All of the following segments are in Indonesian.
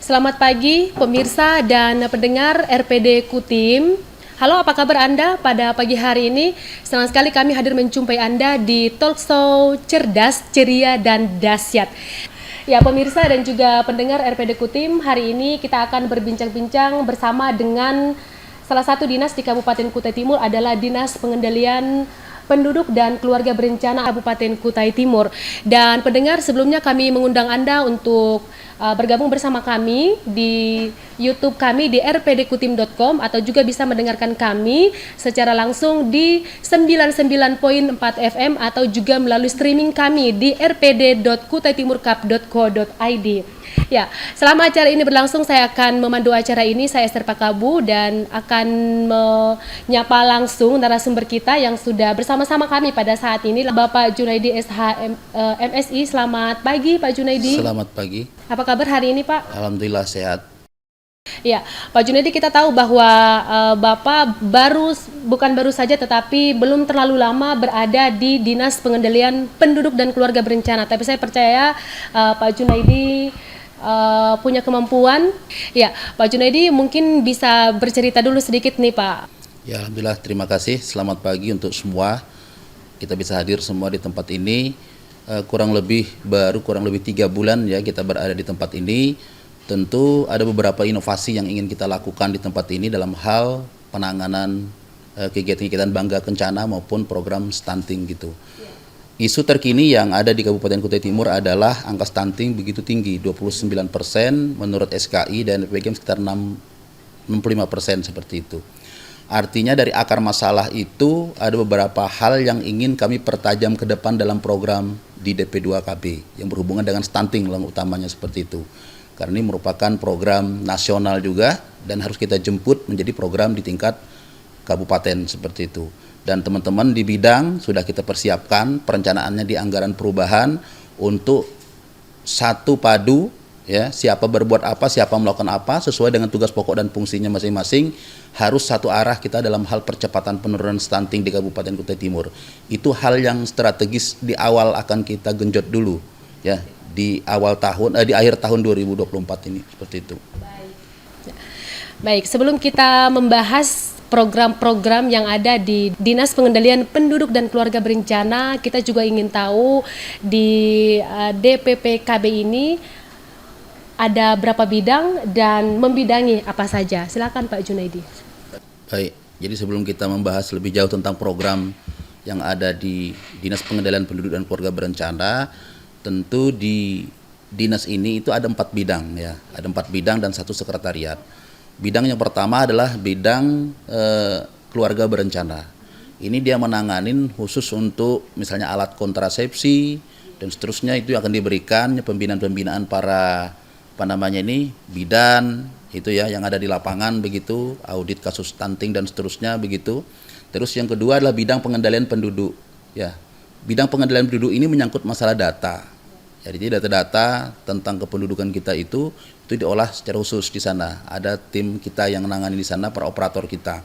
Selamat pagi pemirsa dan pendengar RPD Kutim. Halo, apa kabar Anda pada pagi hari ini? Senang sekali kami hadir menjumpai Anda di Talkshow Cerdas, Ceria, dan Dahsyat. Ya, pemirsa dan juga pendengar RPD Kutim, hari ini kita akan berbincang-bincang bersama dengan salah satu dinas di Kabupaten Kutai Timur adalah Dinas Pengendalian Penduduk dan Keluarga Berencana Kabupaten Kutai Timur. Dan pendengar, sebelumnya kami mengundang Anda untuk bergabung bersama kami di YouTube kami di rpdkutim.com atau juga bisa mendengarkan kami secara langsung di 99.4 FM atau juga melalui streaming kami di rpd.kutaitimurcup.co.id. Ya, selama acara ini berlangsung saya akan memandu acara ini, saya Esther Pakabu, dan akan menyapa langsung narasumber kita yang sudah bersama-sama kami pada saat ini, Bapak Junaidi SH MSI. Selamat pagi Pak Junaidi. Selamat pagi. Apa kabar hari ini Pak? Alhamdulillah sehat. Ya, Pak Junaidi, kita tahu bahwa Bapak bukan baru saja tetapi belum terlalu lama berada di Dinas Pengendalian Penduduk dan Keluarga Berencana. Tapi saya percaya Pak Junaidi punya kemampuan. Ya, Pak Junaidi mungkin bisa bercerita dulu sedikit nih Pak. Ya, alhamdulillah, terima kasih. Selamat pagi untuk semua. Kita bisa hadir semua di tempat ini. Kurang lebih 3 bulan ya kita berada di tempat ini. Tentu ada beberapa inovasi yang ingin kita lakukan di tempat ini dalam hal penanganan kegiatan-kegiatan bangga kencana maupun program stunting gitu. Isu terkini yang ada di Kabupaten Kutai Timur adalah angka stunting begitu tinggi, 29% menurut SKI dan PPGM sekitar 65% seperti itu. Artinya dari akar masalah itu ada beberapa hal yang ingin kami pertajam ke depan dalam program di DP2KB yang berhubungan dengan stunting yang utamanya seperti itu. Karena ini merupakan program nasional juga dan harus kita jemput menjadi program di tingkat kabupaten seperti itu. Dan teman-teman di bidang sudah kita persiapkan perencanaannya di anggaran perubahan untuk satu padu ya, siapa berbuat apa, siapa melakukan apa sesuai dengan tugas pokok dan fungsinya masing-masing, harus satu arah kita dalam hal percepatan penurunan stunting di Kabupaten Kutai Timur. Itu hal yang strategis di awal akan kita genjot dulu ya di akhir tahun 2024 ini seperti itu. Baik, sebelum kita membahas program-program yang ada di Dinas Pengendalian Penduduk dan Keluarga Berencana, kita juga ingin tahu di DPPKB ini ada berapa bidang dan membidangi apa saja. Silakan Pak Junaidi. Baik, jadi sebelum kita membahas lebih jauh tentang program yang ada di Dinas Pengendalian Penduduk dan Keluarga Berencana, tentu di dinas ini itu ada 4 bidang ya, ada 4 bidang dan 1 sekretariat. Bidang yang pertama adalah bidang keluarga berencana. Ini dia menanganin khusus untuk misalnya alat kontrasepsi dan seterusnya, itu akan diberikan pembinaan-pembinaan para bidan itu ya yang ada di lapangan begitu, audit kasus stunting dan seterusnya begitu. Terus yang kedua adalah bidang pengendalian penduduk ya. Bidang pengendalian penduduk ini menyangkut masalah data. Jadi data-data tentang kependudukan kita itu diolah secara khusus di sana. Ada tim kita yang menangani di sana, para operator kita.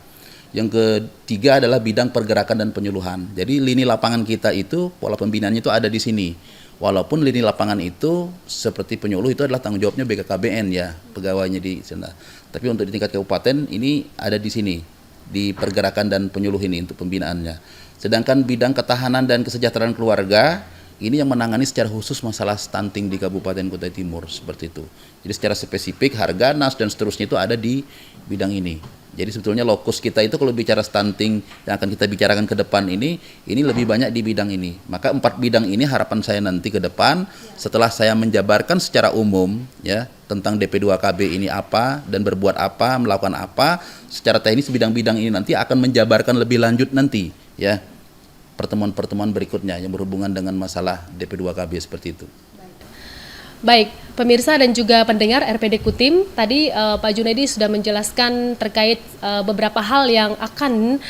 Yang ketiga adalah bidang pergerakan dan penyuluhan. Jadi lini lapangan kita itu, pola pembinaannya itu ada di sini. Walaupun lini lapangan itu seperti penyuluh itu adalah tanggung jawabnya BKKBN ya, pegawainya di sana. Tapi untuk di tingkat kabupaten ini ada di sini, di pergerakan dan penyuluh ini untuk pembinaannya. Sedangkan bidang ketahanan dan kesejahteraan keluarga, ini yang menangani secara khusus masalah stunting di Kabupaten Kutai Timur seperti itu. Jadi secara spesifik harga nas dan seterusnya itu ada di bidang ini. Jadi sebetulnya lokus kita itu kalau bicara stunting yang akan kita bicarakan ke depan ini lebih banyak di bidang ini. Maka 4 bidang ini harapan saya nanti ke depan setelah saya menjabarkan secara umum ya tentang DP2KB ini apa dan berbuat apa, melakukan apa, secara teknis bidang-bidang ini nanti akan menjabarkan lebih lanjut nanti ya. Pertemuan-pertemuan berikutnya yang berhubungan dengan masalah DP2KB seperti itu. Baik, pemirsa dan juga pendengar RPD Kutim, tadi Pak Junaidi sudah menjelaskan terkait beberapa hal yang akan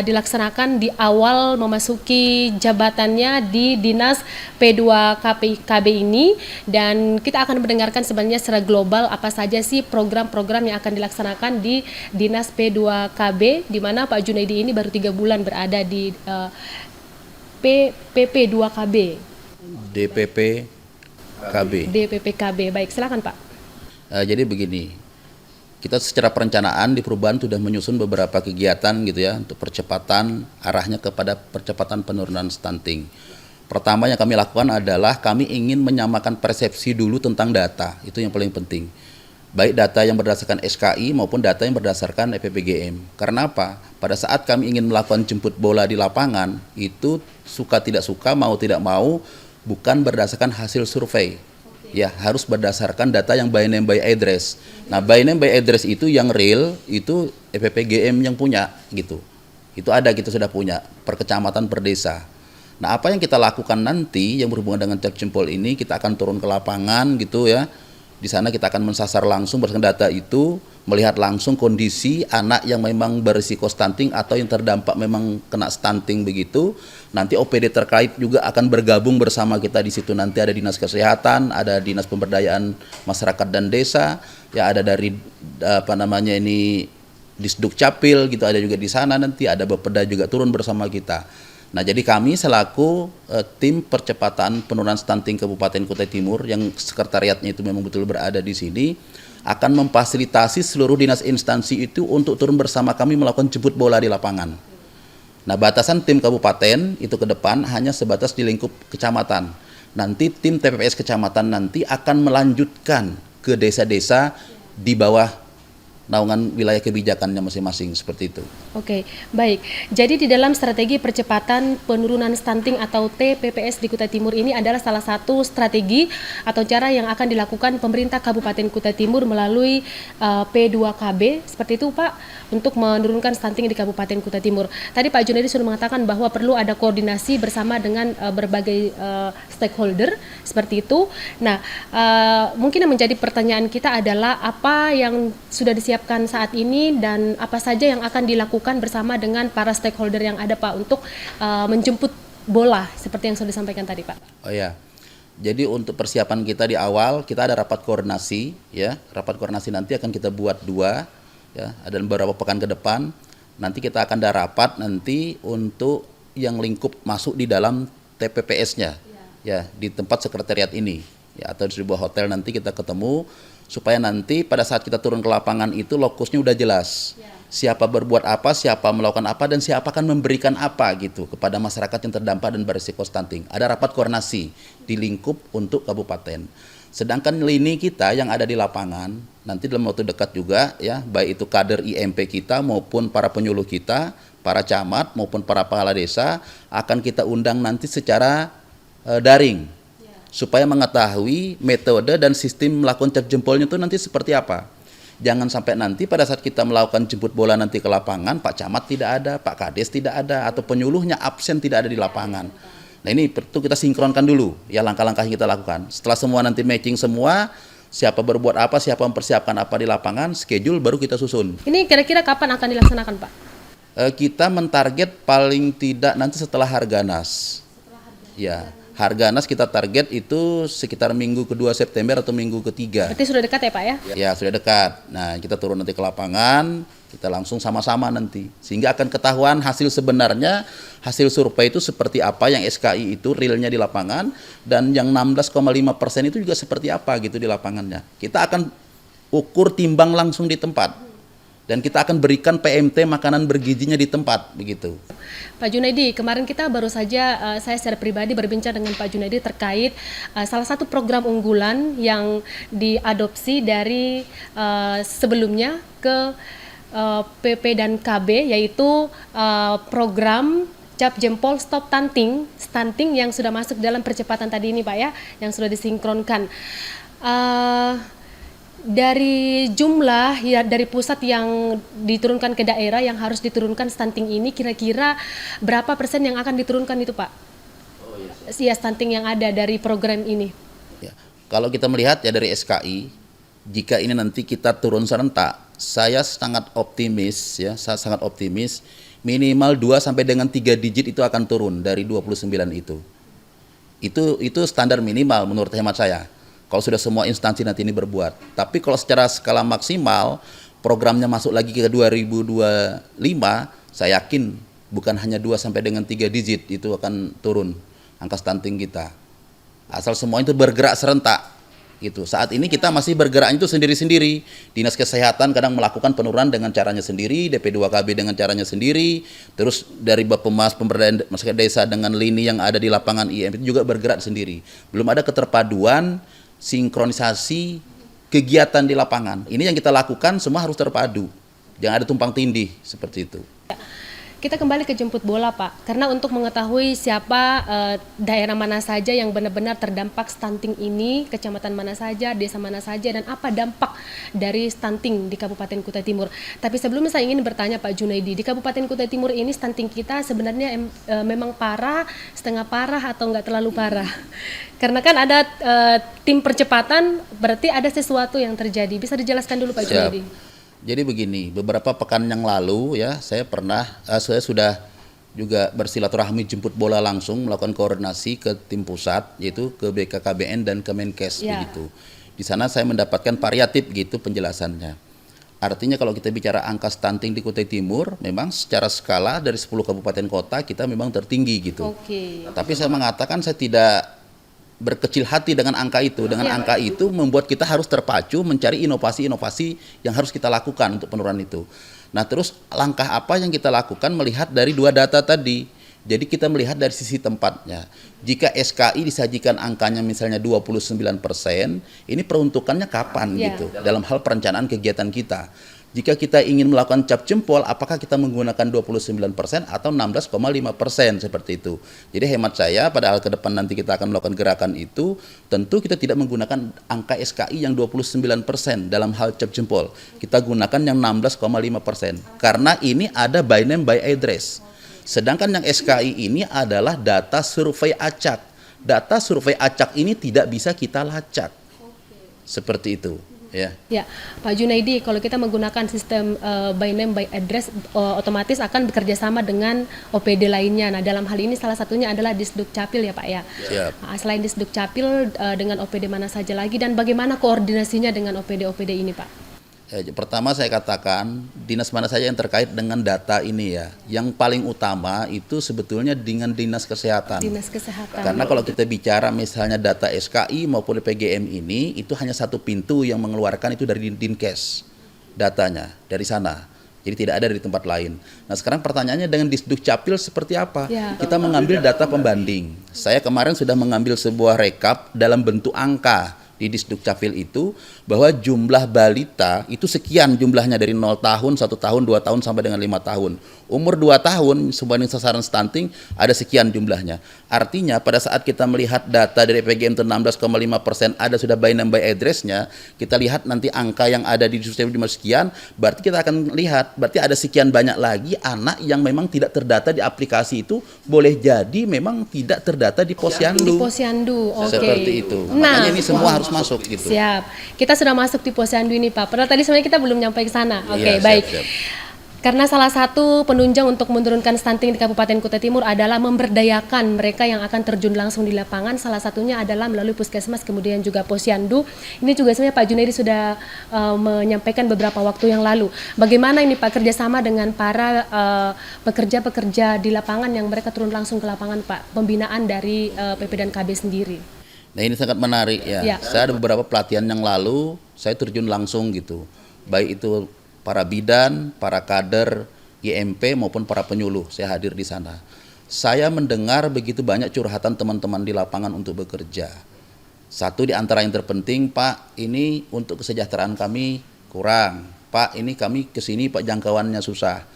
dilaksanakan di awal memasuki jabatannya di Dinas P2KB ini, dan kita akan mendengarkan sebenarnya secara global apa saja sih program-program yang akan dilaksanakan di Dinas P2KB, di mana Pak Junaidi ini baru 3 bulan berada di DPPKB. DPPKB. Baik, silakan Pak. Jadi begini, kita secara perencanaan di perubahan sudah menyusun beberapa kegiatan gitu ya untuk percepatan arahnya kepada percepatan penurunan stunting. Pertama yang kami lakukan adalah kami ingin menyamakan persepsi dulu tentang data, itu yang paling penting. Baik data yang berdasarkan SKI maupun data yang berdasarkan EPPGM. Karena apa? Pada saat kami ingin melakukan jemput bola di lapangan, itu suka tidak suka, mau tidak mau, bukan berdasarkan hasil survei. Ya, harus berdasarkan data yang by name by address. Nah, by name by address itu yang real, itu EPPGM yang punya, gitu. Itu ada, kita sudah punya, per kecamatan, per desa. Nah, apa yang kita lakukan nanti yang berhubungan dengan cap jempol ini, kita akan turun ke lapangan, gitu ya. Di sana kita akan mensasar langsung berdasarkan data itu, melihat langsung kondisi anak yang memang berisiko stunting atau yang terdampak memang kena stunting begitu. Nanti OPD terkait juga akan bergabung bersama kita di situ. Nanti ada Dinas Kesehatan, ada Dinas Pemberdayaan Masyarakat dan Desa, ya ada dari Disduk Capil gitu, ada juga di sana, nanti ada Bapeda juga turun bersama kita. Nah, jadi kami selaku tim percepatan penurunan stunting Kabupaten Kutai Timur yang sekretariatnya itu memang betul berada di sini, akan memfasilitasi seluruh dinas instansi itu untuk turun bersama kami melakukan jemput bola di lapangan. Nah, batasan tim kabupaten itu ke depan hanya sebatas di lingkup kecamatan. Nanti tim TPPS kecamatan nanti akan melanjutkan ke desa-desa di bawah naungan wilayah kebijakannya masing-masing, seperti itu. Oke, baik. Jadi di dalam strategi percepatan penurunan stunting atau TPPS di Kutai Timur ini adalah salah satu strategi atau cara yang akan dilakukan pemerintah Kabupaten Kutai Timur melalui P2KB, seperti itu Pak, untuk menurunkan stunting di Kabupaten Kutai Timur. Tadi Pak Junaidi sudah mengatakan bahwa perlu ada koordinasi bersama dengan berbagai stakeholder, seperti itu. Nah, mungkin yang menjadi pertanyaan kita adalah apa yang sudah disiapkan saat ini dan apa saja yang akan dilakukan bersama dengan para stakeholder yang ada Pak untuk menjemput bola seperti yang sudah disampaikan tadi Pak. Oh ya, jadi untuk persiapan kita di awal kita ada rapat koordinasi ya, rapat koordinasi nanti akan kita buat 2 ya, ada beberapa pekan ke depan. Nanti kita akan ada rapat nanti untuk yang lingkup masuk di dalam TPPS-nya ya, di tempat sekretariat ini ya, atau di sebuah hotel nanti kita ketemu supaya nanti pada saat kita turun ke lapangan itu lokusnya udah jelas. Siapa berbuat apa, siapa melakukan apa, dan siapa akan memberikan apa gitu kepada masyarakat yang terdampak dan berisiko stunting. Ada rapat koordinasi di lingkup untuk kabupaten. Sedangkan lini kita yang ada di lapangan, nanti dalam waktu dekat juga ya, baik itu kader IMP kita maupun para penyuluh kita, para camat maupun para kepala desa, akan kita undang nanti secara daring. Supaya mengetahui metode dan sistem melakukan cap jempolnya itu nanti seperti apa. Jangan sampai nanti pada saat kita melakukan jemput bola nanti ke lapangan, Pak Camat tidak ada, Pak Kades tidak ada, atau penyuluhnya absen tidak ada di lapangan. Nah, ini perlu kita sinkronkan dulu ya langkah-langkah yang kita lakukan. Setelah semua nanti matching semua, siapa berbuat apa, siapa mempersiapkan apa di lapangan, schedule baru kita susun. Ini kira-kira kapan akan dilaksanakan Pak? Kita mentarget paling tidak nanti setelah Harganas. Ya. Harganas kita target itu sekitar minggu ke-2 September atau minggu ke-3. Berarti sudah dekat ya Pak ya? Ya, sudah dekat. Nah, kita turun nanti ke lapangan, kita langsung sama-sama nanti. Sehingga akan ketahuan hasil sebenarnya, hasil survei itu seperti apa, yang SKI itu realnya di lapangan, dan yang 16,5% itu juga seperti apa gitu di lapangannya. Kita akan ukur timbang langsung di tempat. Dan kita akan berikan PMT makanan bergizinya di tempat, begitu. Pak Junaidi, kemarin kita baru saja, saya secara pribadi berbincang dengan Pak Junaidi terkait salah satu program unggulan yang diadopsi dari sebelumnya ke PP dan KB, yaitu program cap jempol stop stunting yang sudah masuk dalam percepatan tadi ini Pak ya, yang sudah disinkronkan. Dari jumlah ya dari pusat yang diturunkan ke daerah yang harus diturunkan stunting ini, kira-kira berapa persen yang akan diturunkan itu Pak? Oh iya, stunting yang ada dari program ini. Ya, kalau kita melihat ya dari SKI, jika ini nanti kita turun serentak, saya sangat optimis ya, saya sangat optimis minimal 2 sampai dengan 3 digit itu akan turun dari 29 itu. Itu standar minimal menurut hemat saya. Kalau sudah semua instansi nanti ini berbuat. Tapi kalau secara skala maksimal, programnya masuk lagi ke 2025, saya yakin bukan hanya 2 sampai dengan 3 digit itu akan turun angka stunting kita. Asal semua itu bergerak serentak. gitu. Saat ini kita masih bergerak itu sendiri-sendiri. Dinas Kesehatan kadang melakukan penurunan dengan caranya sendiri, DP2KB dengan caranya sendiri, terus dari Bappemas Pemberdayaan Masyarakat Desa dengan lini yang ada di lapangan IM itu juga bergerak sendiri. Belum ada keterpaduan, sinkronisasi kegiatan di lapangan. Ini yang kita lakukan semua harus terpadu. Jangan ada tumpang tindih seperti itu. Kita kembali ke jemput bola, Pak. Karena untuk mengetahui siapa daerah mana saja yang benar-benar terdampak stunting ini, kecamatan mana saja, desa mana saja, dan apa dampak dari stunting di Kabupaten Kutai Timur. Tapi sebelumnya saya ingin bertanya Pak Junaidi, di Kabupaten Kutai Timur ini stunting kita sebenarnya memang parah, setengah parah, atau nggak terlalu parah? Karena kan ada tim percepatan, berarti ada sesuatu yang terjadi. Bisa dijelaskan dulu Pak Junaidi? Jadi begini, beberapa pekan yang lalu ya saya sudah juga bersilaturahmi jemput bola langsung melakukan koordinasi ke tim pusat yaitu ke BKKBN dan Kemenkes begitu. Di sana saya mendapatkan variatif gitu penjelasannya. Artinya kalau kita bicara angka stunting di Kutai Timur memang secara skala dari 10 kabupaten kota kita memang tertinggi gitu. Tapi saya mengatakan saya tidak berkecil hati dengan angka itu. Dengan angka itu membuat kita harus terpacu mencari inovasi-inovasi yang harus kita lakukan untuk penurunan itu. Nah terus langkah apa yang kita lakukan melihat dari dua data tadi. Jadi kita melihat dari sisi tempatnya. Jika SKI disajikan angkanya misalnya 29%, ini peruntukannya kapan gitu dalam hal perencanaan kegiatan kita. Jika kita ingin melakukan cap jempol, apakah kita menggunakan 29% atau 16,5% seperti itu. Jadi hemat saya pada hal ke depan nanti kita akan melakukan gerakan itu, tentu kita tidak menggunakan angka SKI yang 29% dalam hal cap jempol. Kita gunakan yang 16,5%. Karena ini ada by name by address. Sedangkan yang SKI ini adalah data survei acak. Data survei acak ini tidak bisa kita lacak. Seperti itu. Ya, Pak Junaidi, kalau kita menggunakan sistem by name by address, otomatis akan bekerja sama dengan OPD lainnya. Nah, dalam hal ini salah satunya adalah Disduk Capil ya Pak ya. Selain Disduk Capil, dengan OPD mana saja lagi dan bagaimana koordinasinya dengan OPD-OPD ini Pak? Pertama saya katakan dinas mana saja yang terkait dengan data ini ya. Yang paling utama itu sebetulnya dengan Dinas Kesehatan. Dinas Kesehatan. Karena kalau kita bicara misalnya data SKI maupun PGM ini itu hanya satu pintu yang mengeluarkan itu dari Dinkes datanya dari sana. Jadi tidak ada di tempat lain. Nah sekarang pertanyaannya dengan Disduk Capil seperti apa? Kita mengambil data pembanding. Saya kemarin sudah mengambil sebuah rekap dalam bentuk angka di Disduk Capil itu bahwa jumlah balita itu sekian jumlahnya dari 0 tahun, 1 tahun, 2 tahun sampai dengan 5 tahun. Umur 2 tahun semuanya sasaran stunting ada sekian jumlahnya. Artinya pada saat kita melihat data dari PGM itu 16,5% ada sudah by name by address-nya, kita lihat nanti angka yang ada di sistem sekian, berarti kita akan lihat berarti ada sekian banyak lagi anak yang memang tidak terdata di aplikasi itu, boleh jadi memang tidak terdata di Posyandu. Di Posyandu, oke. Seperti itu. Makanya ini semua harus masuk gitu. Siap. Kita sudah masuk di Posyandu ini Pak. Padahal tadi sebenarnya kita belum nyampe ke sana. Oke, baik. Siap. Karena salah satu penunjang untuk menurunkan stunting di Kabupaten Kutai Timur adalah memberdayakan mereka yang akan terjun langsung di lapangan. Salah satunya adalah melalui Puskesmas, kemudian juga Posyandu. Ini juga sebenarnya Pak Junaidi sudah menyampaikan beberapa waktu yang lalu. Bagaimana ini Pak kerjasama dengan para pekerja-pekerja di lapangan yang mereka turun langsung ke lapangan Pak, pembinaan dari PP dan KB sendiri. Nah ini sangat menarik ya. Saya ada beberapa pelatihan yang lalu, saya terjun langsung gitu. Baik itu para bidan, para kader IMP maupun para penyuluh, saya hadir di sana. Saya mendengar begitu banyak curhatan teman-teman di lapangan untuk bekerja. Satu di antara yang terpenting, Pak, ini untuk kesejahteraan kami kurang. Pak, ini kami kesini Pak jangkauannya susah.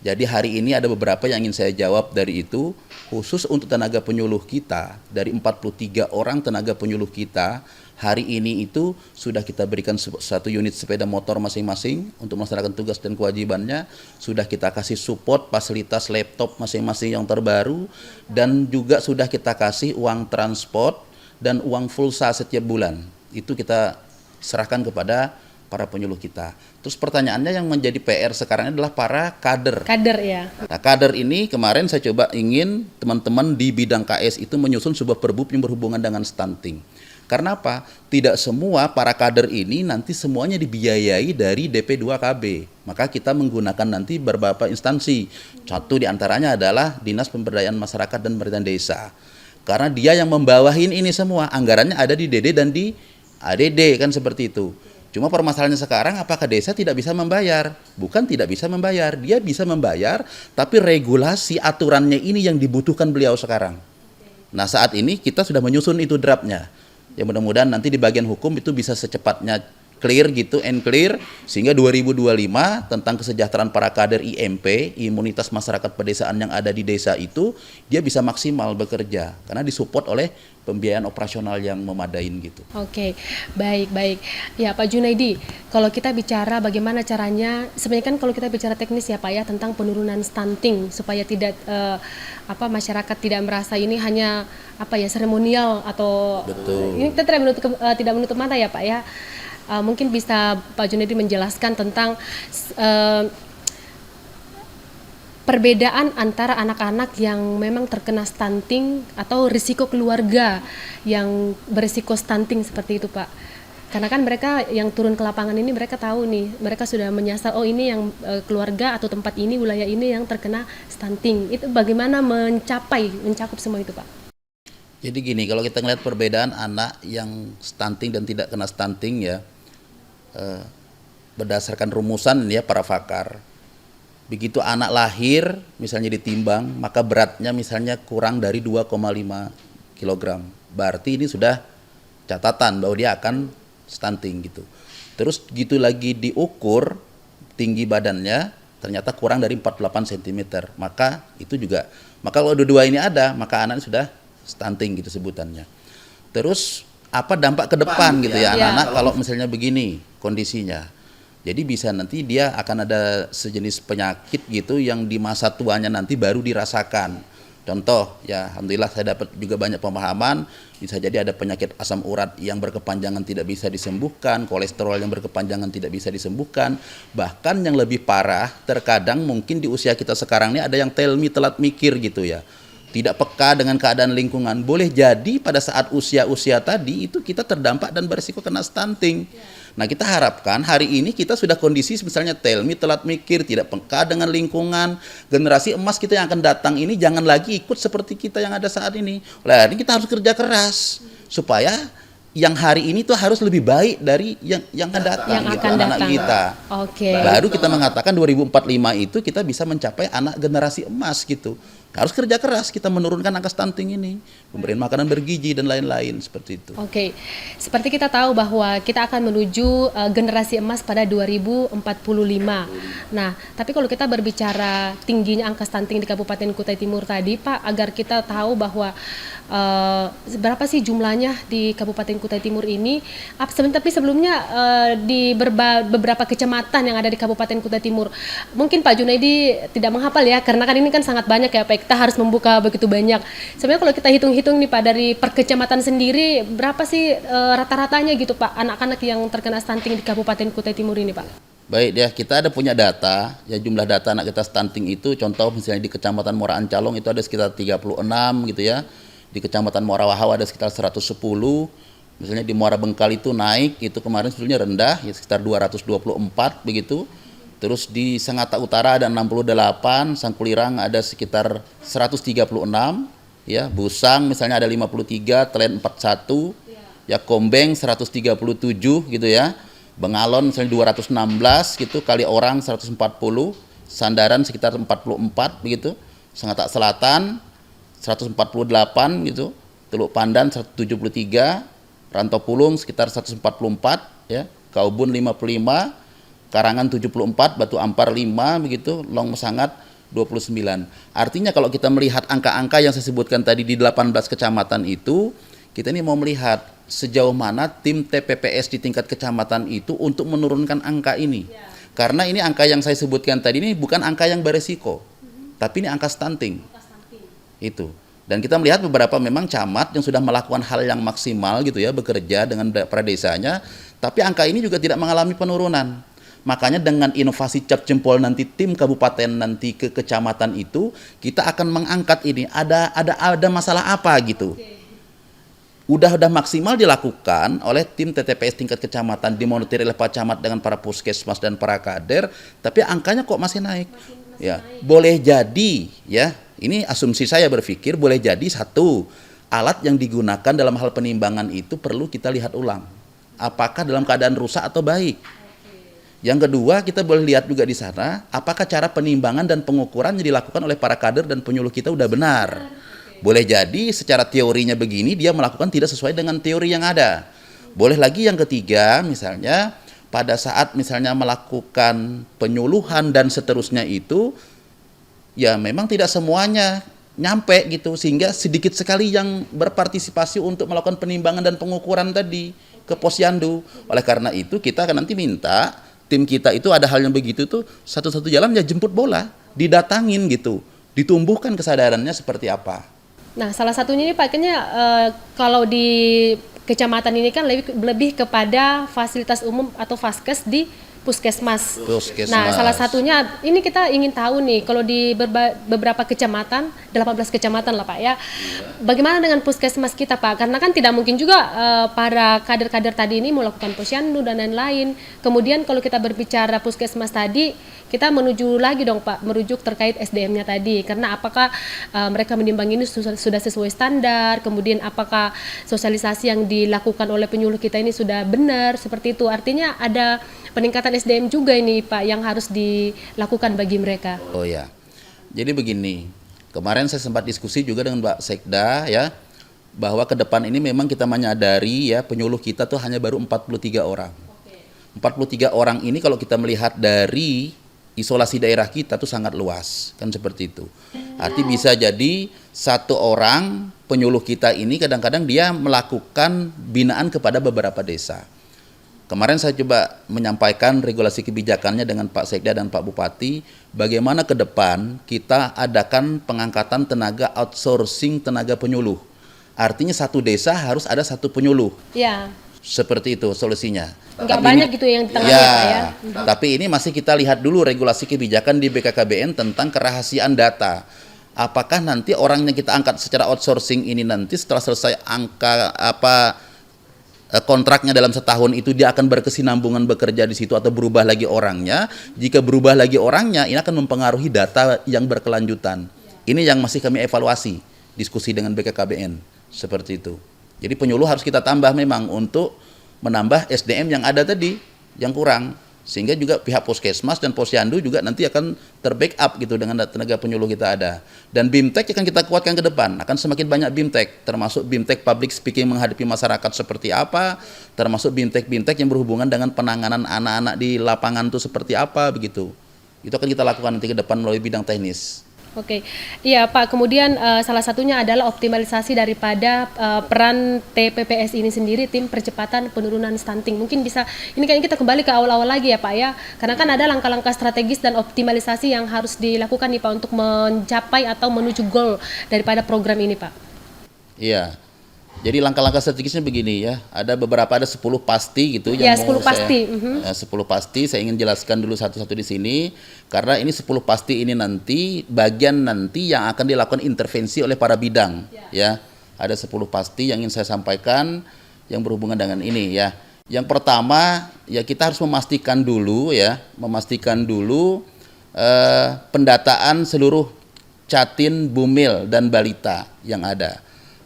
Jadi hari ini ada beberapa yang ingin saya jawab dari itu, khusus untuk tenaga penyuluh kita, dari 43 orang tenaga penyuluh kita, hari ini itu sudah kita berikan satu unit sepeda motor masing-masing untuk melaksanakan tugas dan kewajibannya, sudah kita kasih support fasilitas laptop masing-masing yang terbaru, dan juga sudah kita kasih uang transport dan uang pulsa setiap bulan. Itu kita serahkan kepada para penyuluh kita. Terus pertanyaannya yang menjadi PR sekarang adalah para kader. Kader ya. Nah, kader ini kemarin saya coba ingin teman-teman di bidang KS itu menyusun sebuah perbup yang berhubungan dengan stunting. Karena apa? Tidak semua para kader ini nanti semuanya dibiayai dari DP2KB. Maka kita menggunakan nanti beberapa instansi. Satu diantaranya adalah Dinas Pemberdayaan Masyarakat dan Pemerintahan Desa. Karena dia yang membawahin ini semua. Anggarannya ada di DD dan di ADD kan seperti itu. Cuma permasalahannya sekarang apakah desa tidak bisa membayar? Bukan tidak bisa membayar, dia bisa membayar, tapi regulasi aturannya ini yang dibutuhkan beliau sekarang. Nah saat ini kita sudah menyusun itu draftnya. Ya mudah-mudahan nanti di bagian hukum itu bisa secepatnya clear gitu, and clear, sehingga 2025 tentang kesejahteraan para kader IMP, imunitas masyarakat pedesaan yang ada di desa itu, dia bisa maksimal bekerja, karena disupport oleh pembiayaan operasional yang memadain gitu. Oke, baik. Ya Pak Junaidi, kalau kita bicara bagaimana caranya, sebenarnya kan kalau kita bicara teknis ya Pak ya, tentang penurunan stunting, supaya tidak masyarakat tidak merasa ini hanya seremonial atau Betul. ini kita tidak menutup mata ya Pak ya. Mungkin bisa Pak Junaidi menjelaskan tentang perbedaan antara anak-anak yang memang terkena stunting atau risiko keluarga yang berisiko stunting seperti itu Pak. Karena kan mereka yang turun ke lapangan ini mereka tahu nih, mereka sudah menyasar, oh ini yang keluarga atau tempat ini, wilayah ini yang terkena stunting. Itu bagaimana mencakup semua itu Pak? Jadi gini, kalau kita ngeliat perbedaan anak yang stunting dan tidak kena stunting ya, berdasarkan rumusan ya para pakar, begitu anak lahir misalnya ditimbang, maka beratnya misalnya kurang dari 2,5 kg, berarti ini sudah catatan bahwa dia akan stunting gitu. Terus gitu lagi diukur tinggi badannya ternyata kurang dari 48 cm, maka itu juga, maka kalau dua-dua ini ada, maka anak sudah stunting gitu sebutannya. Terus apa dampak ke depan gitu ya anak-anak kalau misalnya begini kondisinya. Jadi bisa nanti dia akan ada sejenis penyakit gitu yang di masa tuanya nanti baru dirasakan. Contoh ya, alhamdulillah saya dapat juga banyak pemahaman, bisa jadi ada penyakit asam urat yang berkepanjangan tidak bisa disembuhkan, kolesterol yang berkepanjangan tidak bisa disembuhkan, bahkan yang lebih parah terkadang mungkin di usia kita sekarang ini ada yang tell me telat mikir gitu ya. Tidak peka dengan keadaan lingkungan, boleh jadi pada saat usia-usia tadi itu kita terdampak dan berisiko kena stunting. Nah kita harapkan hari ini kita sudah kondisi misalnya tell me telat mikir, tidak peka dengan lingkungan, generasi emas kita yang akan datang ini jangan lagi ikut seperti kita yang ada saat ini. Oleh ini kita harus kerja keras supaya yang hari ini tuh harus lebih baik dari yang akan datang gitu, anak-anak kita. Baru kita mengatakan 2045 itu kita bisa mencapai anak generasi emas gitu. Harus kerja keras kita menurunkan angka stunting ini, memberikan makanan bergizi dan lain-lain seperti itu. Oke, seperti kita tahu bahwa kita akan menuju generasi emas pada 2045. Nah, tapi kalau kita berbicara tingginya angka stunting di Kabupaten Kutai Timur tadi, Pak, agar kita tahu bahwa berapa sih jumlahnya di Kabupaten Kutai Timur ini? Tapi sebelumnya di beberapa kecamatan yang ada di Kabupaten Kutai Timur, mungkin Pak Junaidi tidak menghafal ya, karena kan ini kan sangat banyak ya Pak. Kita harus membuka begitu banyak. Sebenarnya kalau kita hitung-hitung nih Pak, dari per kecamatan sendiri berapa sih rata-ratanya gitu Pak anak-anak yang terkena stunting di Kabupaten Kutai Timur ini Pak? Baik ya, kita ada punya data ya, jumlah data anak kita stunting itu, contoh misalnya di Kecamatan Muara Ancalong itu ada sekitar 36 gitu ya. Di Kecamatan Muara Wahau ada sekitar 110. Misalnya di Muara Bengkal itu naik, itu kemarin sebetulnya rendah ya sekitar 224 begitu. Terus di Sangatta Utara ada 68, Sangkulirang ada sekitar 136, ya, Busang misalnya ada 53, Telen 41, ya Kombeng 137 gitu ya. Bengalon misalnya 216 gitu, Kaliorang 140, Sandaran sekitar 44 begitu. Sangatta Selatan 148 gitu, Teluk Pandan 173, Rantau Pulung sekitar 144 ya, Kaubun 55, Karangan 74, Batu Ampar 5 begitu, Long Mesangat 29. Artinya kalau kita melihat angka-angka yang saya sebutkan tadi di 18 kecamatan itu, kita ini mau melihat sejauh mana tim TPPS di tingkat kecamatan itu untuk menurunkan angka ini. Karena ini angka yang saya sebutkan tadi ini bukan angka yang beresiko, tapi ini angka stunting. Itu. Dan kita melihat beberapa memang camat yang sudah melakukan hal yang maksimal gitu ya, bekerja dengan para desanya, tapi angka ini juga tidak mengalami penurunan. Makanya dengan inovasi cap jempol nanti tim kabupaten nanti ke kecamatan itu, kita akan mengangkat ini ada masalah apa gitu. Udah maksimal dilakukan oleh tim TTPS tingkat kecamatan, dimonitor oleh Pak Camat dengan para puskesmas dan para kader, tapi angkanya kok masih naik. Ya, boleh jadi ya, ini asumsi saya berpikir boleh jadi satu, alat yang digunakan dalam hal penimbangan itu perlu kita lihat ulang. apakah dalam keadaan rusak atau baik. Yang kedua, kita boleh lihat juga di sana, apakah cara penimbangan dan pengukuran yang dilakukan oleh para kader dan penyuluh kita udah benar. Boleh jadi secara teorinya begini, dia melakukan tidak sesuai dengan teori yang ada. Boleh lagi yang ketiga, misalnya pada saat misalnya melakukan penyuluhan dan seterusnya itu, ya memang tidak semuanya nyampe gitu, sehingga sedikit sekali yang berpartisipasi untuk melakukan penimbangan dan pengukuran tadi ke posyandu. Oleh karena itu kita akan nanti minta tim kita itu ada hal yang begitu tuh satu-satu jalan ya jemput bola, didatangin gitu, ditumbuhkan kesadarannya seperti apa. Nah, salah satunya ini Pak, kayaknya kalau di kecamatan ini kan lebih kepada fasilitas umum atau vaskes di puskesmas. Nah, salah satunya ini kita ingin tahu nih, kalau di beberapa kecamatan, 18 kecamatan lah Pak ya, bagaimana dengan puskesmas kita Pak? Karena kan tidak mungkin juga para kader-kader tadi ini melakukan posyandu dan lain-lain. Kemudian kalau kita berbicara puskesmas tadi, kita menuju lagi dong Pak, merujuk terkait SDM-nya tadi. Karena apakah mereka menimbang ini sudah sesuai standar, kemudian apakah sosialisasi yang dilakukan oleh penyuluh kita ini sudah benar, seperti itu. Artinya ada peningkatan SDM juga ini Pak yang harus dilakukan bagi mereka. Oh ya, jadi begini, kemarin saya sempat diskusi juga dengan Mbak Sekda ya, bahwa ke depan ini memang kita menyadari ya penyuluh kita tuh hanya baru 43 orang. 43 orang ini kalau kita melihat dari isolasi daerah kita tuh sangat luas, kan seperti itu. Arti bisa jadi satu orang penyuluh kita ini kadang-kadang dia melakukan binaan kepada beberapa desa. Kemarin saya coba menyampaikan regulasi kebijakannya dengan Pak Sekda dan Pak Bupati, bagaimana ke depan kita adakan pengangkatan tenaga outsourcing tenaga penyuluh. Artinya satu desa harus ada satu penyuluh. Ya. Seperti itu solusinya. Enggak banyak gitu yang ditangani ya, Pak ya. Tapi ini masih kita lihat dulu regulasi kebijakan di BKKBN tentang kerahasiaan data. Apakah nanti orang yang kita angkat secara outsourcing ini nanti setelah selesai kontraknya dalam setahun itu dia akan berkesinambungan bekerja di situ atau berubah lagi orangnya. Jika berubah lagi orangnya, ini akan mempengaruhi data yang berkelanjutan. Ini yang masih kami evaluasi, diskusi dengan BKKBN, seperti itu. Jadi penyuluh harus kita tambah memang untuk menambah SDM yang ada tadi, yang kurang. Sehingga juga pihak puskesmas dan posyandu juga nanti akan terbackup gitu dengan tenaga penyuluh kita ada. Dan BIMTEK akan kita kuatkan ke depan, akan semakin banyak BIMTEK, termasuk BIMTEK public speaking menghadapi masyarakat seperti apa, termasuk BIMTEK yang berhubungan dengan penanganan anak-anak di lapangan itu seperti apa begitu. Itu akan kita lakukan nanti ke depan melalui bidang teknis. Oke, iya Pak. Kemudian salah satunya adalah optimalisasi daripada peran TPPS ini sendiri, tim percepatan penurunan stunting. Mungkin bisa, ini kayaknya kita kembali ke awal-awal lagi ya Pak ya, karena kan ada langkah-langkah strategis dan optimalisasi yang harus dilakukan nih Pak untuk mencapai atau menuju goal daripada program ini Pak. Iya. Jadi langkah-langkah strategisnya begini ya, ada 10 pasti gitu ya, yang 10 pasti. 10 pasti saya ingin jelaskan dulu satu-satu di sini, karena ini 10 pasti ini nanti bagian nanti yang akan dilakukan intervensi oleh para bidang ya. Ada 10 pasti yang ingin saya sampaikan yang berhubungan dengan ini ya. Yang pertama ya kita harus memastikan dulu pendataan seluruh catin, bumil dan balita yang ada.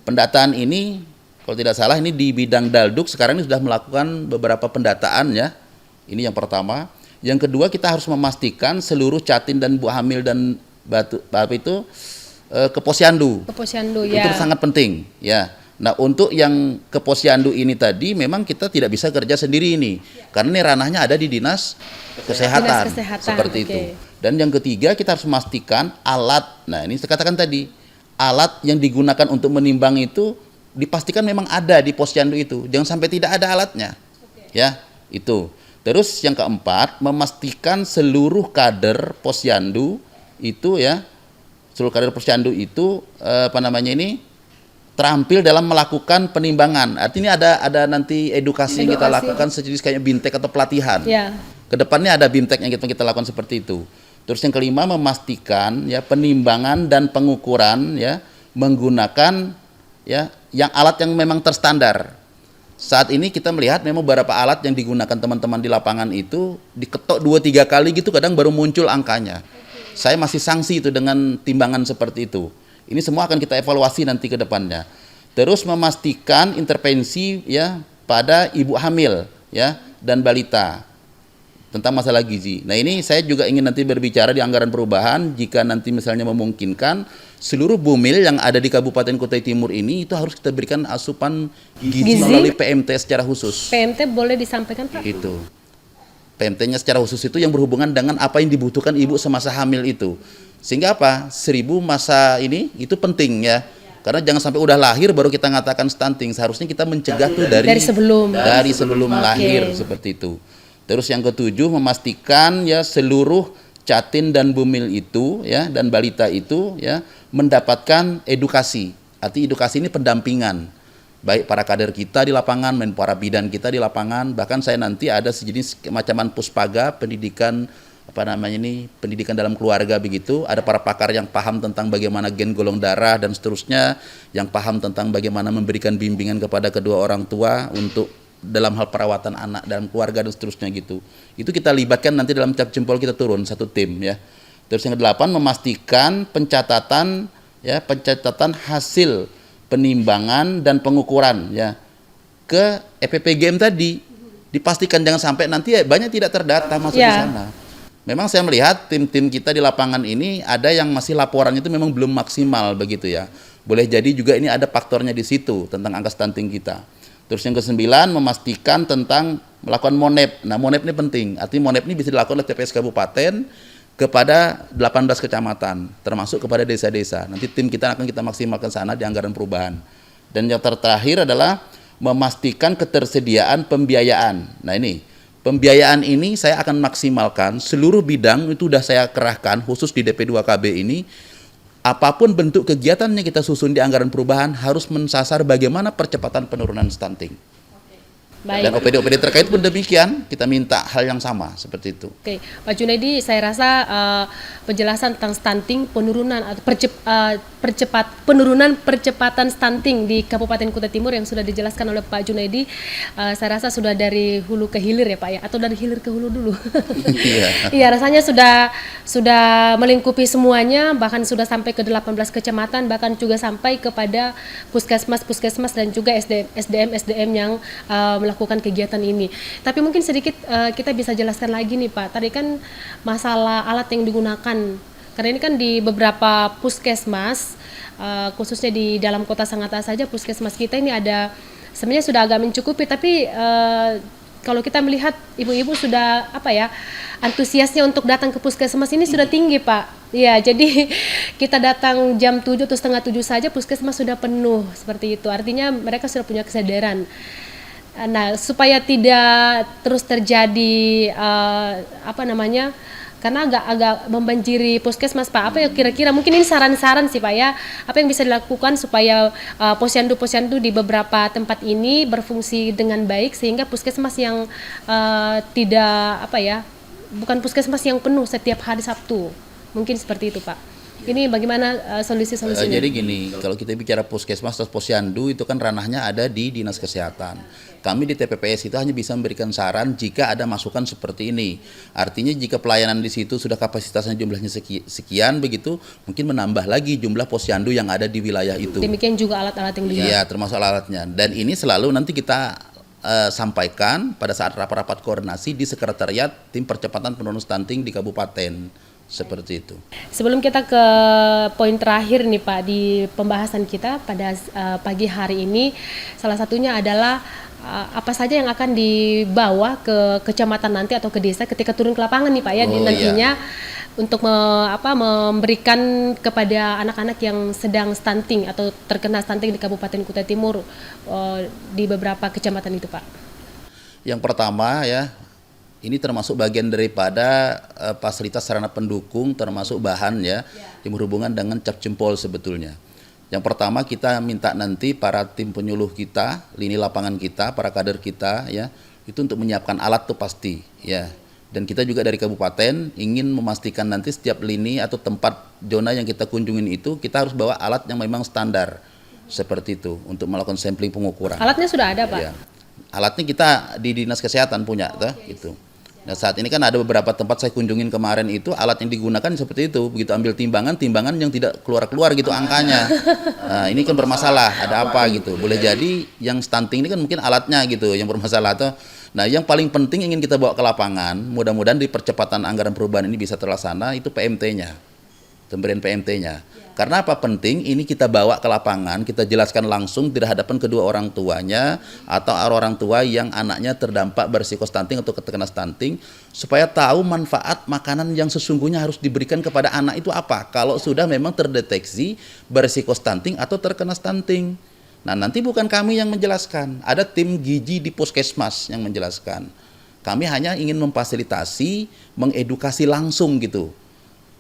Pendataan ini, kalau tidak salah ini di bidang Dalduk sekarang ini sudah melakukan beberapa pendataan ya. Ini yang pertama. Yang kedua kita harus memastikan seluruh catin dan buah hamil dan itu ke posyandu. Ke posyandu ya. Itu sangat penting ya. Nah untuk yang ke posyandu ini tadi memang kita tidak bisa kerja sendiri ini. Karena ini ranahnya ada di dinas kesehatan. Seperti itu. Dan yang ketiga kita harus memastikan alat, nah ini saya katakan tadi, alat yang digunakan untuk menimbang itu dipastikan memang ada di posyandu itu. Jangan sampai tidak ada alatnya. Ya, itu. Terus yang keempat, memastikan seluruh kader posyandu itu ya, seluruh kader posyandu itu terampil dalam melakukan penimbangan. Artinya ada nanti edukasi yang kita lakukan sejenis kayak BIMTEK atau pelatihan. Ya. Kedepannya ada BIMTEK yang kita lakukan seperti itu. Terus yang kelima memastikan ya penimbangan dan pengukuran ya menggunakan ya yang alat yang memang terstandar. Saat ini kita melihat memang beberapa alat yang digunakan teman-teman di lapangan itu diketok 2-3 kali gitu kadang baru muncul angkanya. Saya masih sanksi itu dengan timbangan seperti itu. Ini semua akan kita evaluasi nanti ke depannya. Terus memastikan intervensi ya pada ibu hamil ya dan balita tentang masalah gizi. Nah ini saya juga ingin nanti berbicara di anggaran perubahan jika nanti misalnya memungkinkan seluruh bumil yang ada di Kabupaten Kutai Timur ini itu harus kita berikan asupan gizi melalui PMT secara khusus. PMT boleh disampaikan Pak? Itu. PMT-nya secara khusus itu yang berhubungan dengan apa yang dibutuhkan ibu semasa hamil itu. Sehingga apa? 1000 masa ini itu penting ya. Karena jangan sampai udah lahir baru kita ngatakan stunting. Seharusnya kita mencegah tuh dari sebelum lahir seperti itu. Terus yang ketujuh memastikan ya seluruh catin dan bumil itu ya dan balita itu ya mendapatkan edukasi. Arti edukasi ini pendampingan. Baik para kader kita di lapangan, para bidan kita di lapangan, bahkan saya nanti ada sejenis kemacaman puspaga pendidikan pendidikan dalam keluarga begitu. Ada para pakar yang paham tentang bagaimana gen golong darah dan seterusnya, yang paham tentang bagaimana memberikan bimbingan kepada kedua orang tua untuk dalam hal perawatan anak dalam keluarga dan seterusnya gitu. Itu kita libatkan nanti dalam cap jempol kita turun satu tim ya. Terus yang ke-8 memastikan pencatatan hasil penimbangan dan pengukuran ya ke EPPGM tadi. Dipastikan jangan sampai nanti banyak tidak terdata masuk di sana. Memang saya melihat tim-tim kita di lapangan ini ada yang masih laporannya itu memang belum maksimal begitu ya. Boleh jadi juga ini ada faktornya di situ tentang angka stunting kita. Terus yang ke-9 memastikan tentang melakukan monep. Nah monep ini penting. Artinya monep ini bisa dilakukan oleh TPS Kabupaten kepada 18 kecamatan, termasuk kepada desa-desa. Nanti tim kita akan kita maksimalkan sana di anggaran perubahan. Dan yang terakhir adalah memastikan ketersediaan pembiayaan. Nah ini, pembiayaan ini saya akan maksimalkan seluruh bidang itu sudah saya kerahkan khusus di DP2KB ini. Apapun bentuk kegiatannya kita susun di anggaran perubahan harus mensasar bagaimana percepatan penurunan stunting. Baik. Dan OPD-OPD terkait pun demikian, kita minta hal yang sama seperti itu. Oke, Pak Junaidi, saya rasa penjelasan tentang stunting, penurunan atau percepatan stunting di Kabupaten Kutai Timur yang sudah dijelaskan oleh Pak Junaidi, saya rasa sudah dari hulu ke hilir ya Pak ya, atau dari hilir ke hulu dulu. Iya, rasanya sudah melingkupi semuanya, bahkan sudah sampai ke 18 kecamatan, bahkan juga sampai kepada puskesmas dan juga SDM yang melakukan kegiatan ini. Tapi mungkin sedikit kita bisa jelaskan lagi nih Pak. Tadi kan masalah alat yang digunakan. Karena ini kan di beberapa puskesmas, khususnya di dalam kota Sangatta saja puskesmas kita ini ada sebenarnya sudah agak mencukupi. Tapi kalau kita melihat ibu-ibu sudah antusiasnya untuk datang ke puskesmas ini sudah tinggi Pak. Ya, jadi kita datang jam 7 atau setengah 7 saja puskesmas sudah penuh seperti itu. Artinya mereka sudah punya kesadaran. Nah, supaya tidak terus terjadi karena agak membanjiri puskesmas Pak. Apa ya kira-kira mungkin ini saran-saran sih Pak ya. Apa yang bisa dilakukan supaya posyandu di beberapa tempat ini berfungsi dengan baik sehingga puskesmas yang bukan puskesmas yang penuh setiap hari Sabtu. Mungkin seperti itu Pak. Ini bagaimana solusi-solusinya? Jadi gini, kalau kita bicara puskesmas atau posyandu itu kan ranahnya ada di Dinas Kesehatan. Kami di TPPS itu hanya bisa memberikan saran jika ada masukan seperti ini. Artinya jika pelayanan di situ sudah kapasitasnya jumlahnya sekian begitu, mungkin menambah lagi jumlah posyandu yang ada di wilayah itu. Demikian juga alat-alat yang digunakan. Iya, termasuk alatnya. Dan ini selalu nanti kita sampaikan pada saat rapat-rapat koordinasi di sekretariat tim percepatan penurunan stunting di kabupaten. Seperti itu. Sebelum kita ke poin terakhir nih Pak di pembahasan kita pada pagi hari ini, salah satunya adalah apa saja yang akan dibawa ke kecamatan nanti atau ke desa ketika turun ke lapangan nih Pak ya nantinya untuk memberikan kepada anak-anak yang sedang stunting atau terkena stunting di Kabupaten Kutai Timur di beberapa kecamatan itu Pak. Yang pertama ya, ini termasuk bagian daripada fasilitas sarana pendukung termasuk bahan ya yang berhubungan dengan cap jempol sebetulnya. Yang pertama kita minta nanti para tim penyuluh kita, lini lapangan kita, para kader kita ya, itu untuk menyiapkan alat tuh pasti ya. Dan kita juga dari kabupaten ingin memastikan nanti setiap lini atau tempat zona yang kita kunjungin itu kita harus bawa alat yang memang standar seperti itu untuk melakukan sampling pengukuran. Alatnya sudah ada Pak? Ya. Alatnya kita di Dinas Kesehatan punya itu. Nah, saat ini kan ada beberapa tempat saya kunjungin kemarin itu alat yang digunakan seperti itu. Begitu ambil timbangan yang tidak keluar-keluar gitu angkanya. Nah, ini kan bermasalah, ada apa gitu. Boleh jadi yang stunting ini kan mungkin alatnya gitu yang bermasalah atau nah, yang paling penting ingin kita bawa ke lapangan, mudah-mudahan di percepatan anggaran perubahan ini bisa terlaksana itu PMT-nya. Pemberian PMT-nya. Karena apa penting? Ini kita bawa ke lapangan, kita jelaskan langsung di hadapan kedua orang tuanya atau orang tua yang anaknya terdampak berisiko stunting atau terkena stunting, supaya tahu manfaat makanan yang sesungguhnya harus diberikan kepada anak itu apa. Kalau sudah memang terdeteksi berisiko stunting atau terkena stunting. Nah, nanti bukan kami yang menjelaskan, ada tim gizi di puskesmas yang menjelaskan. Kami hanya ingin memfasilitasi, mengedukasi langsung gitu.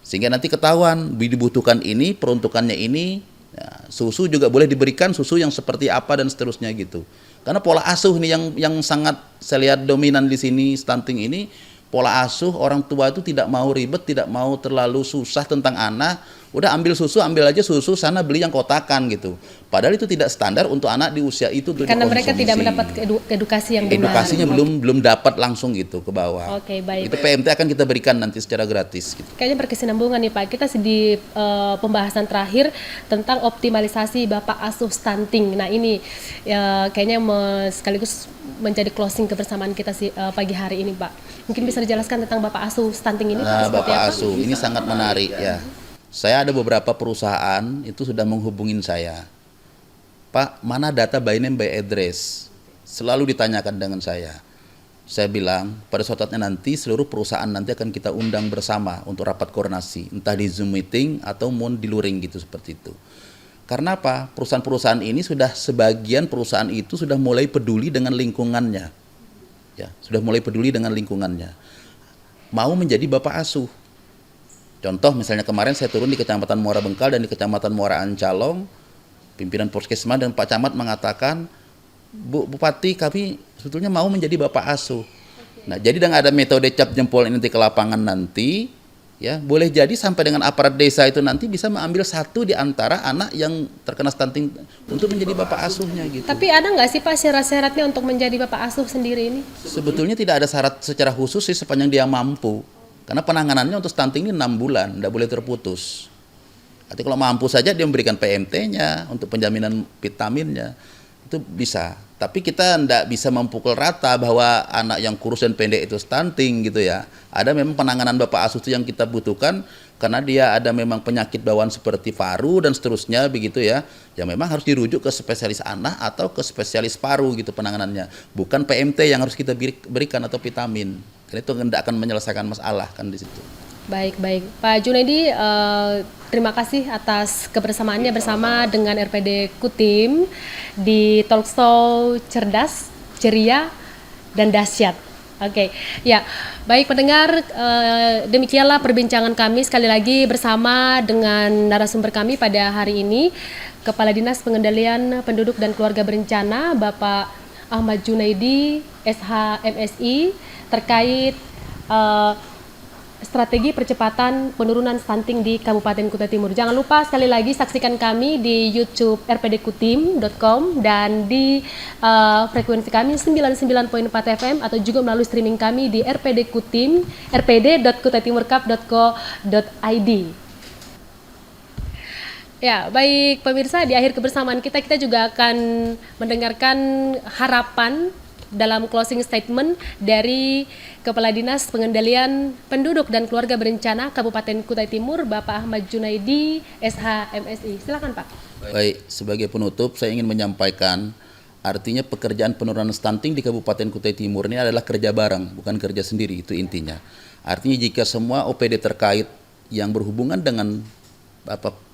Sehingga nanti ketahuan dibutuhkan ini, peruntukannya ini, ya, susu juga boleh diberikan susu yang seperti apa dan seterusnya gitu. Karena pola asuh nih yang sangat saya lihat dominan di sini stunting ini, pola asuh orang tua itu tidak mau ribet, tidak mau terlalu susah tentang anak. Udah ambil susu, ambil aja susu, sana beli yang kotakan gitu. Padahal itu tidak standar untuk anak di usia itu untuk karena dikonsumsi. mereka tidak mendapat edukasi yang benar. Edukasinya belum dapat langsung gitu ke bawah. Oke, baik. Itu PMT akan kita berikan nanti secara gratis gitu. Kayaknya berkesinambungan nih Pak. Kita di pembahasan terakhir tentang optimalisasi Bapak asuh stunting. Nah ini kayaknya sekaligus menjadi closing kebersamaan kita pagi hari ini Pak. Mungkin bisa dijelaskan tentang Bapak asuh stunting ini? Nah, Pak, Bapak asuh ini sangat menarik ya. Saya ada beberapa perusahaan itu sudah menghubungin saya. Pak, mana data by name by address? Selalu ditanyakan dengan saya. Saya bilang, pada suatu saatnya nanti seluruh perusahaan nanti akan kita undang bersama untuk rapat koordinasi. Entah di Zoom meeting atau mau di luring gitu seperti itu. Karena apa? Perusahaan-perusahaan ini sebagian perusahaan itu sudah mulai peduli dengan lingkungannya. Ya, sudah mulai peduli dengan lingkungannya. Mau menjadi Bapak asuh. Contoh misalnya kemarin saya turun di Kecamatan Muara Bengkal dan di Kecamatan Muara Ancalong, pimpinan Puskesmas dan Pak Camat mengatakan, Bupati kami sebetulnya mau menjadi Bapak asuh. Nah, jadi dengan ada metode cap jempol ini nanti ke lapangan nanti, ya boleh jadi sampai dengan aparat desa itu nanti bisa mengambil satu di antara anak yang terkena stunting untuk menjadi Bapak asuhnya gitu. Tapi ada nggak sih Pak syarat-syaratnya untuk menjadi Bapak asuh sendiri ini? Sebetulnya tidak ada syarat secara khusus sih sepanjang dia mampu. Karena penanganannya untuk stunting ini 6 bulan, tidak boleh terputus. Artinya kalau mampu saja dia memberikan PMT-nya untuk penjaminan vitaminnya, itu bisa. Tapi kita tidak bisa memukul rata bahwa anak yang kurus dan pendek itu stunting gitu ya. Ada memang penanganan Bapak asuh itu yang kita butuhkan karena dia ada memang penyakit bawaan seperti paru dan seterusnya begitu ya. Ya memang harus dirujuk ke spesialis anak atau ke spesialis paru gitu penanganannya. Bukan PMT yang harus kita berikan atau vitamin. Karena itu tidak akan menyelesaikan masalah kan di situ. Baik. Pak Junaidi, terima kasih atas kebersamaannya bersama dengan RPD Kutim di Talkshow Cerdas, Ceria, dan Dahsyat. Oke, ya, baik pendengar, demikianlah perbincangan kami sekali lagi bersama dengan narasumber kami pada hari ini, Kepala Dinas Pengendalian Penduduk dan Keluarga Berencana, Bapak Ahmad Junaidi, SH MSI, terkait strategi percepatan penurunan stunting di Kabupaten Kutai Timur. Jangan lupa sekali lagi saksikan kami di YouTube rpdkutim.com dan di frekuensi kami 99.4 FM atau juga melalui streaming kami di RPD Kutim, rpd.kutaitimurcup.co.id. Ya, baik pemirsa, di akhir kebersamaan kita juga akan mendengarkan harapan dalam closing statement dari Kepala Dinas Pengendalian Penduduk dan Keluarga Berencana Kabupaten Kutai Timur, Bapak Ahmad Junaidi, SH MSI. Silakan Pak. Baik, sebagai penutup saya ingin menyampaikan artinya pekerjaan penurunan stunting di Kabupaten Kutai Timur ini adalah kerja bareng, bukan kerja sendiri, itu intinya. Artinya jika semua OPD terkait yang berhubungan dengan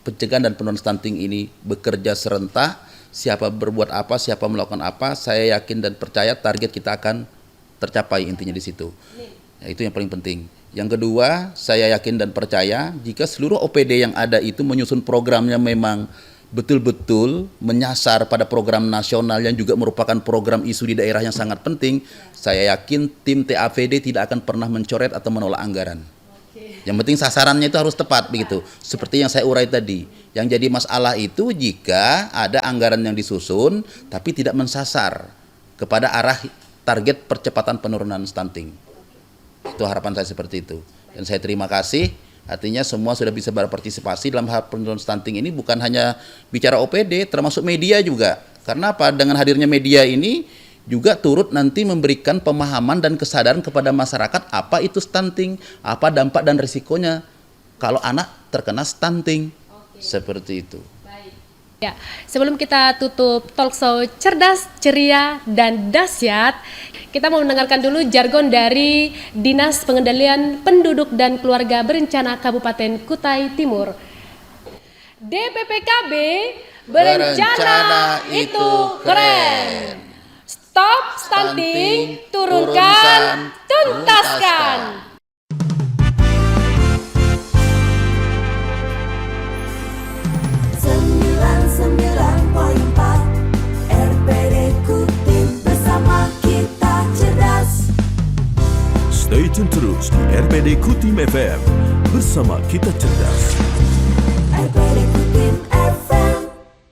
pencegahan dan penurunan stunting ini bekerja serentak, siapa berbuat apa, siapa melakukan apa, saya yakin dan percaya target kita akan tercapai intinya di situ. Ya, itu yang paling penting. Yang kedua, saya yakin dan percaya jika seluruh OPD yang ada itu menyusun programnya memang betul-betul menyasar pada program nasional yang juga merupakan program isu di daerah yang sangat penting, saya yakin tim TAVD tidak akan pernah mencoret atau menolak anggaran. Yang penting sasarannya itu harus tepat begitu. Seperti yang saya urai tadi. Yang jadi masalah itu jika ada anggaran yang disusun tapi tidak mensasar kepada arah target percepatan penurunan stunting. Itu harapan saya seperti itu. Dan saya terima kasih. Artinya semua sudah bisa berpartisipasi dalam hal penurunan stunting ini, bukan hanya bicara OPD, termasuk media juga. Karena apa? Dengan hadirnya media ini juga turut nanti memberikan pemahaman dan kesadaran kepada masyarakat apa itu stunting, apa dampak dan risikonya kalau anak terkena stunting. Seperti itu. Ya, sebelum kita tutup talkshow cerdas, ceria, dan dahsyat, kita mau mendengarkan dulu jargon dari Dinas Pengendalian Penduduk dan Keluarga Berencana Kabupaten Kutai Timur. DPPKB berencana itu keren. Stop stunting, turunkan, tuntaskan. 99.4 RPD Kutim, bersama kita cerdas. Stay tune terus di RPD Kutim FM. Bersama kita cerdas.